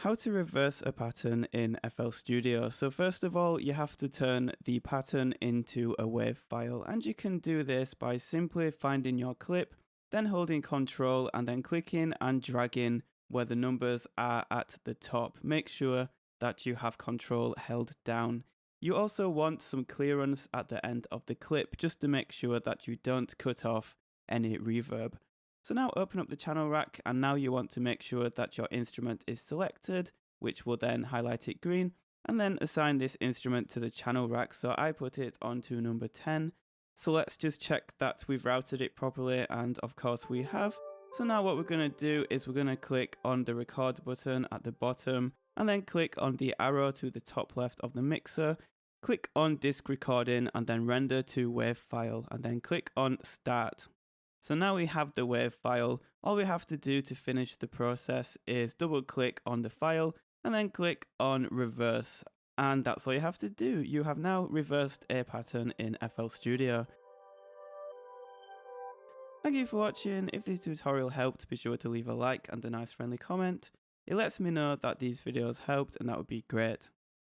How to reverse a pattern in FL Studio. So first of all, you have to turn the pattern into a WAV file, and you can do this by simply finding your clip, then holding Control and then clicking and dragging where the numbers are at the top. Make sure that you have Control held down. You also want some clearance at the end of the clip just to make sure that you don't cut off any reverb. So now open up the channel rack, and now you want to make sure that your instrument is selected, which will then highlight it green, and then assign this instrument to the channel rack. So I put it onto number 10. So let's just check that we've routed it properly, and of course we have. So now what we're going to do is we're going to click on the record button at the bottom, and then click on the arrow to the top left of the mixer, click on disk recording, and then render to WAV file, and then click on start. So now we have the WAV file. All we have to do to finish the process is double click on the file and then click on reverse. And that's all you have to do. You have now reversed a pattern in FL Studio. Thank you for watching. If this tutorial helped, be sure to leave a like and a nice friendly comment. It lets me know that these videos helped, and that would be great.